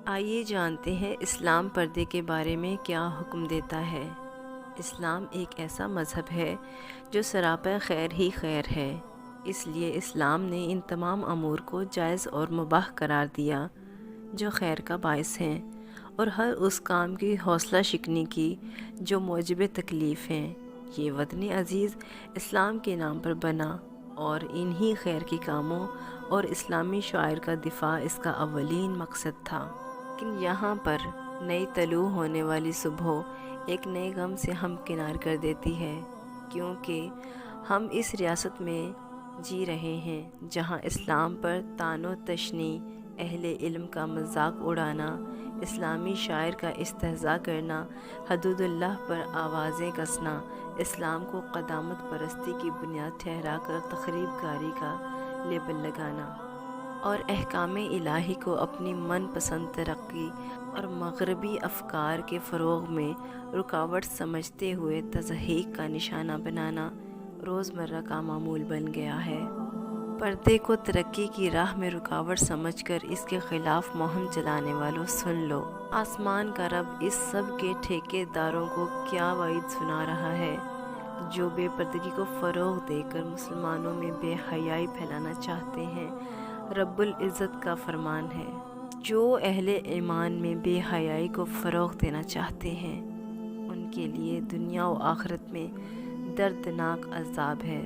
آئیے جانتے ہیں اسلام پردے کے بارے میں کیا حکم دیتا ہے۔ اسلام ایک ایسا مذہب ہے جو سراپا خیر ہی خیر ہے، اس لیے اسلام نے ان تمام امور کو جائز اور مباح قرار دیا جو خیر کا باعث ہیں، اور ہر اس کام کی حوصلہ شکنی کی جو موجب تکلیف ہیں۔ یہ وطن عزیز اسلام کے نام پر بنا اور انہی خیر کے کاموں اور اسلامی شعائر کا دفاع اس کا اولین مقصد تھا۔ لیکن یہاں پر نئی طلوع ہونے والی صبح ایک نئے غم سے ہمکنار کر دیتی ہے، کیونکہ ہم اس ریاست میں جی رہے ہیں جہاں اسلام پر طعن و تشنیع، اہل علم کا مذاق اڑانا، اسلامی شاعر کا استہزاء کرنا، حدود اللہ پر آوازیں کسنا، اسلام کو قدامت پرستی کی بنیاد ٹھہرا کر تخریب کاری کا لیبل لگانا، اور احکام الہی کو اپنی من پسند ترقی اور مغربی افکار کے فروغ میں رکاوٹ سمجھتے ہوئے تضحیک کا نشانہ بنانا روزمرہ کا معمول بن گیا ہے۔ پردے کو ترقی کی راہ میں رکاوٹ سمجھ کر اس کے خلاف مہم چلانے والوں سن لو، آسمان کا رب اس سب کے ٹھیکے داروں کو کیا وعید سنا رہا ہے جو بے پردگی کو فروغ دے کر مسلمانوں میں بے حیائی پھیلانا چاہتے ہیں۔ رب العزت کا فرمان ہے، جو اہل ایمان میں بے حیائی کو فروغ دینا چاہتے ہیں ان کے لیے دنیا و آخرت میں دردناک عذاب ہے۔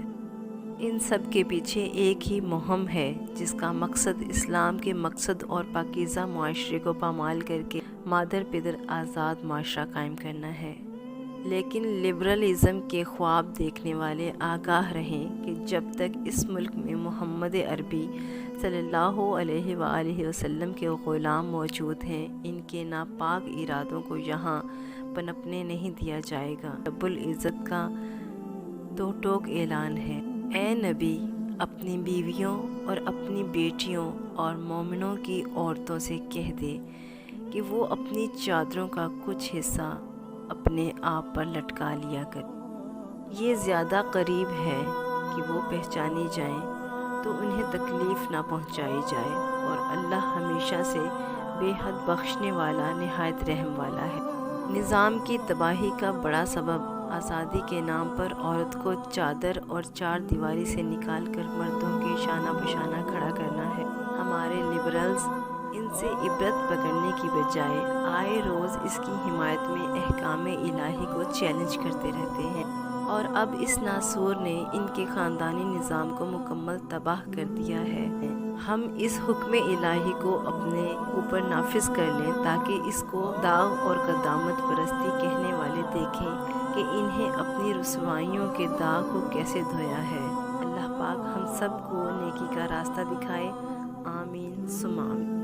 ان سب کے پیچھے ایک ہی مہم ہے جس کا مقصد اسلام کے مقصد اور پاکیزہ معاشرے کو پامال کر کے مادر پدر آزاد معاشرہ قائم کرنا ہے۔ لیکن لبرلزم کے خواب دیکھنے والے آگاہ رہیں کہ جب تک اس ملک میں محمد عربی صلی اللہ علیہ وآلہ وسلم کے غلام موجود ہیں، ان کے ناپاک ارادوں کو یہاں پنپنے نہیں دیا جائے گا۔ رب العزت کا دو ٹوک اعلان ہے، اے نبی، اپنی بیویوں اور اپنی بیٹیوں اور مومنوں کی عورتوں سے کہہ دے کہ وہ اپنی چادروں کا کچھ حصہ اپنے آپ پر لٹکا لیا کر، یہ زیادہ قریب ہے کہ وہ پہچانی جائیں تو انہیں تکلیف نہ پہنچائی جائے، اور اللہ ہمیشہ سے بے حد بخشنے والا نہایت رحم والا ہے۔ نظام کی تباہی کا بڑا سبب آزادی کے نام پر عورت کو چادر اور چار دیواری سے نکال کر مردوں کے شانہ بشانہ کھڑا کرنا ہے۔ ہمارے لبرلز ان سے عبرت پکڑنے کی بجائے آئے روز اس کی حمایت میں احکام الہی کو چیلنج کرتے رہتے ہیں، اور اب اس ناسور نے ان کے خاندانی نظام کو مکمل تباہ کر دیا ہے۔ ہم اس حکم الہی کو اپنے اوپر نافذ کر لیں تاکہ اس کو داغ اور قدامت پرستی کہنے والے دیکھیں کہ انہیں اپنی رسوائیوں کے داغ کو کیسے دھویا ہے۔ اللہ پاک ہم سب کو نیکی کا راستہ دکھائے، آمین ثم آمین۔